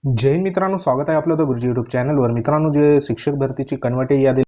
जय हिंद मित्रांनो, स्वागत आहे आपलं द गुरुजी यूट्यूब चॅनलवर। मित्रांनो, जे शिक्षक भरतीची कन्वर्टे यादी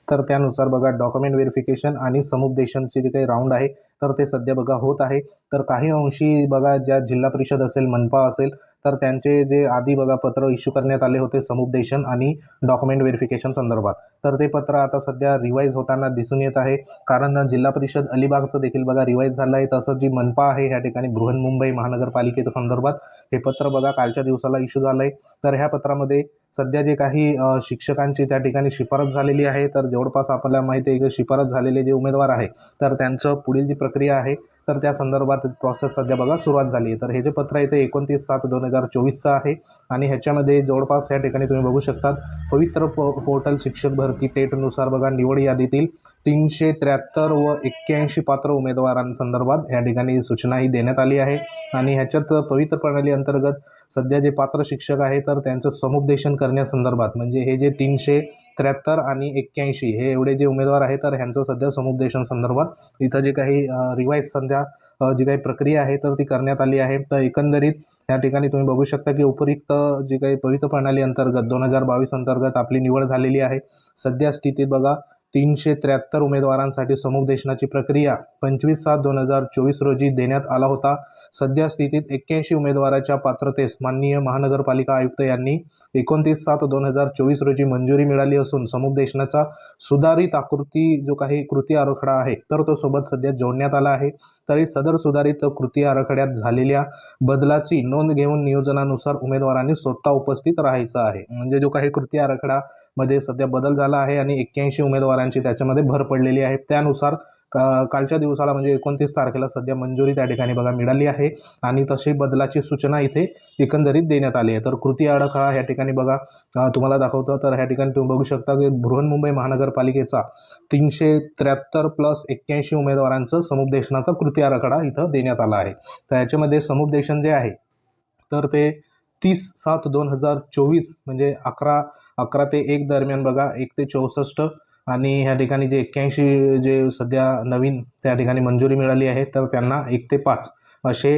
तर त्यानुसार बघा डॉक्युमेंट व्हेरिफिकेशन आणि समुपदेशनचे जे काही राऊंड आहे तर ते सध्या बघा होत आहे। तर काही अंशी बघा ज्या जिल्हा परिषद असेल, मनपा असेल, तर त्यांचे जे आधी बघा पत्र इश्यू करण्यात आले होते समुपदेशन आणि डॉक्युमेंट व्हेरिफिकेशन संदर्भात, तर ते पत्र आता सध्या रिवाइज होताना दिसून येत आहे। कारण जिल्हा परिषद अलिबागचं देखील बघा रिवाइज झालं आहे। तसंच जी मनपा आहे ह्या ठिकाणी बृहन्मुंबई महानगरपालिकेच्या संदर्भात हे पत्र बघा कालच्या दिवसाला इश्यू झालं आहे। तर ह्या पत्रामध्ये सध्या जे काही शिक्षकांची त्या ठिकाणी शिफारस झालेली आहे, तर जवळपास आपल्याला माहिती आहे की शिफारस झालेले जे उमेदवार आहे तर त्यांचं पुढील जी प्रक्रिया आहे तर त्या संदर्भात प्रोसेस सध्या बघा सुरुवात झाली आहे। तर हे जे पत्र आहे ते 29/7/2024चं आहे आणि ह्याच्यामध्ये जवळपास या ठिकाणी तुम्ही बघू शकतात पवित्र पोर्टल शिक्षक भरती टेटनुसार बघा निवड यादीतील 373 व 81 पात्र उमेदवारांसंदर्भात या ठिकाणी सूचनाही देण्यात आली आहे। आणि ह्याच्यात पवित्र प्रणाली अंतर्गत सध्या जे पात्र शिक्षक आहे तर त्यांचं समुपदेशन करण्यासंदर्भात म्हणजे हे जे 373 आणि 81 हे एवढे जे उमेदवार आहेत तर ह्यांचं सध्या समुपदेशन संदर्भात इथं जे काही रिवाइज सध्या जी काही प्रक्रिया आहे तर ती करण्यात आली आहे। तर एकंदरीत या ठिकाणी तुम्ही बघू शकता की उपयुक्त जी काही पवित्र प्रणाली अंतर्गत 2022 अंतर्गत आपली निवड झालेली आहे। सध्या स्थितीत बघा 373 उमेदवारांसाठी समुपदेशनाची प्रक्रिया 25/7/2024 रोजी देण्यात आला होता। सध्या स्थितीत 81 उमेदवाराच्या पात्रतेस माननीय महानगरपालिका आयुक्त यांनी 29/7/2024 रोजी मंजुरी मिळाली असून समुपदेशनाचा सुधारित आकृती जो काही कृती आराखडा आहे तर तो सोबत सध्या जोडण्यात आला आहे। तरी सदर सुधारित कृती आराखड्यात झालेल्या बदलाची नोंद घेऊन नियोजनानुसार उमेदवारांनी स्वतः उपस्थित राहायचं आहे। म्हणजे जो काही कृती आराखडा मध्ये सध्या बदल झाला आहे आणि 81 उमेदवारांची त्याच्यामध्ये भर पडलेली आहे, त्यानुसार कालच्या दिवसाला म्हणजे 29 तारखेला सध्या मंजुरी त्या ठिकाणी बघा मिळाली आहे आणि तशी बदलाची सूचना इथे एकंदरीत देण्यात आली आहे। तर कृती आराखडा ह्या ठिकाणी बघा तुम्हाला दाखवतो। तर ह्या ठिकाणी तुम्ही बघू शकता की बृहन्मुंबई महानगरपालिकेचा 373 + 81 उमेदवारांचं समुपदेशनाचा कृती आराखडा इथं देण्यात आला आहे। तर याच्यामध्ये समुपदेशन जे आहे तर ते 30/7/2024 म्हणजे 11 ते 1 दरम्यान बघा 1 ते 64 आणि ह्या ठिकाणी जे 81 जे सध्या नवीन त्या ठिकाणी मंजुरी मिळाली आहे तर त्यांना 1 ते 5 असे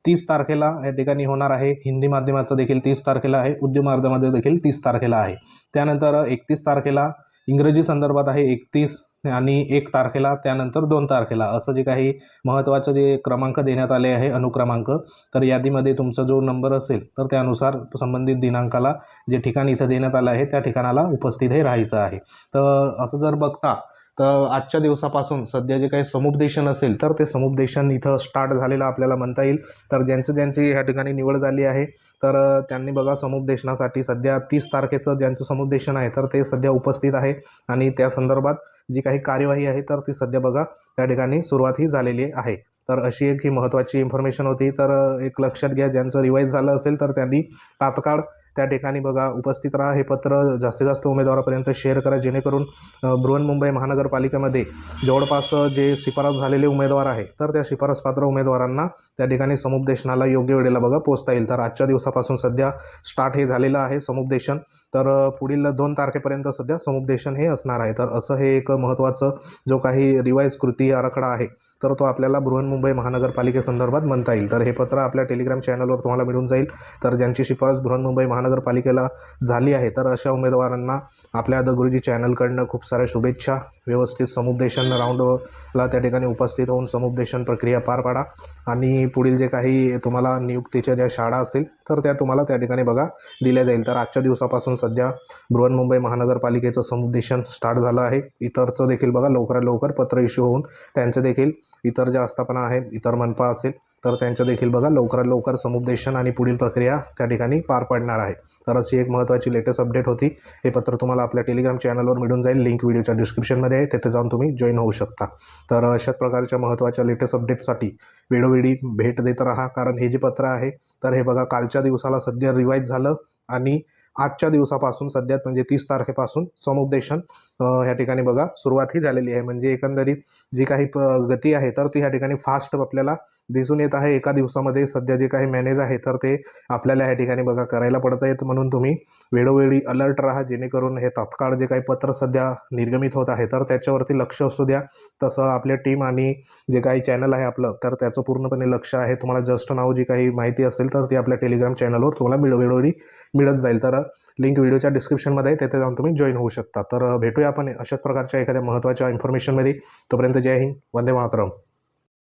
30 तारखेला या ठिकाणी होणार आहे। हिंदी माध्यमाचं देखील 30 तारखेला आहे, उर्दू माध्यमाचं देखील 30 तारखेला आहे। त्यानंतर 31 तारखेला इंग्रजी संदर्भात आहे 31 आणि 1 तारखेला, त्यानंतर 2 तारखेला असं जे काही महत्त्वाचं जे क्रमांक देण्यात आले आहे अनुक्रमांक, तर यादीमध्ये तुमचा जो नंबर असेल तर त्यानुसार संबंधित दिनांकाला जे ठिकाण इथं देण्यात आलं आहे त्या ठिकाणाला उपस्थित हे राहायचं आहे। तर असं जर बघता तर आजच्या दिवसापासून सध्या जे काही समुपदेशन असेल तर ते समुपदेशन इथं स्टार्ट झालेलं आपल्याला म्हणता येईल। तर ज्यांची ह्या ठिकाणी निवड झाली आहे तर त्यांनी बघा समुपदेशनासाठी सध्या 30 तारखेचं ज्यांचं समुपदेशन आहे तर ते सध्या उपस्थित आहे आणि त्या संदर्भात जी काही कार्यवाही आहे तर ती सध्या बघा त्या ठिकाणी सुरुवात ही झालेली आहे। तर अशी एक ही महत्त्वाची इन्फॉर्मेशन होती। तर एक लक्षात घ्या, ज्यांचं रिवाइज झालं असेल तर त्यांनी तात्काळ त्या ठिकाणी बघा उपस्थित राहा। हे पत्र जास्तीत जास्त उमेदवारापर्यंत शेअर करा जेणेकरून बृहन्मुंबई महानगरपालिकेमध्ये जवळपास जे शिफारस झालेले उमेदवार आहे तर त्या शिफारस पात्र उमेदवारांना त्या ठिकाणी समुपदेशनाला योग्य वेळेला बघा पोहोचता येईल। तर आजच्या दिवसापासून सध्या स्टार्ट हे झालेलं आहे समुपदेशन। तर पुढील 2 तारखेपर्यंत सध्या समुपदेशन हे असणार आहे। तर असं हे एक महत्त्वाचं जो काही रिवाइज कृती आराखडा आहे तर तो आपल्याला बृहन्मुंबई महानगरपालिकेसंदर्भात म्हणता येईल। तर हे पत्र आपल्या टेलिग्राम चॅनलवर तुम्हाला मिळून जाईल। तर ज्यांची शिफारस बृहन्मुंबई महानगरपालिकेला झाली आहे तर अशा उमेदवारांना आपल्या द गुरुजी चॅनलकडनं खूप साऱ्या शुभेच्छा। व्यवस्थित समुपदेशन राऊंडला त्या ठिकाणी उपस्थित होऊन समुपदेशन प्रक्रिया पार पाडा आणि पुढील जे काही तुम्हाला नियुक्तीच्या ज्या शाळा असेल तर त्या तुम्हाला त्या ठिकाणी बघा दिल्या जाईल। तर आजच्या दिवसापासून सध्या बृहन्मुंबई महानगरपालिकेचं समुपदेशन स्टार्ट झालं आहे। इतरचं देखील बघा लवकरात लवकर पत्र इश्यू होऊन त्यांचं देखील इतर ज्या आस्थापना आहेत, इतर मनपा असेल तर त्यांचं देखील बघा लवकरात लवकर समुपदेशन आणि पुढील प्रक्रिया त्या ठिकाणी पार पडणार आहे। तर अशी एक महत्त्वाची लेटेस्ट अपडेट होती। हे पत्र तुम्हाला आपल्या टेलिग्राम चॅनलवर मिळून जाईल, लिंक व्हिडिओच्या डिस्क्रिप्शनमध्ये आहे, तिथे जाऊन तुम्ही जॉईन होऊ शकता। तर अशाच प्रकारच्या महत्त्वाच्या लेटेस्ट अपडेटसाठी वेळोवेळी भेट देत राहा। कारण हे जे पत्र आहे तर हे बघा कालच्या दिवसाला सध्या रिवाइज झालं आणि आजच्या दिवसापासून सध्या म्हणजे 30 तारखेपासून समुपदेशन ह्या ठिकाणी बघा सुरुवात ही झालेली आहे. म्हणजे एकंदरीत जी काही गती आहे तर ती ह्या ठिकाणी फास्ट आपल्याला दिसून येत आहे. एका दिवसामध्ये सध्या जे काही मॅनेज आहे तर ते आपल्याला ह्या ठिकाणी बघा करायला पडत आहेत. म्हणून तुम्ही वेळोवेळी अलर्ट राहा, जेणेकरून हे तात्काळ जे काही पत्र सध्या निर्गमित होत आहे तर त्याच्यावरती लक्ष असू द्या. तसं आपल्या टीम आणि जे काही चॅनल आहे आपलं तर त्याचं पूर्णपणे लक्ष आहे. तुम्हाला जस्ट नाव जी काही माहिती असेल तर ती आपल्या टेलिग्राम चॅनलवर तुम्हाला वेळोवेळी मिळत जाईल. तर लिंक व्हिडिओच्या डिस्क्रिप्शनमध्ये आहे, तिथे जाऊन तुम्ही जॉईन होऊ शकता. तर भेटूया आपण अशाच प्रकारच्या एखाद्या महत्त्वाच्या इन्फॉर्मेशनमध्ये. तोपर्यंत जय हिंद, वंदे मातरम.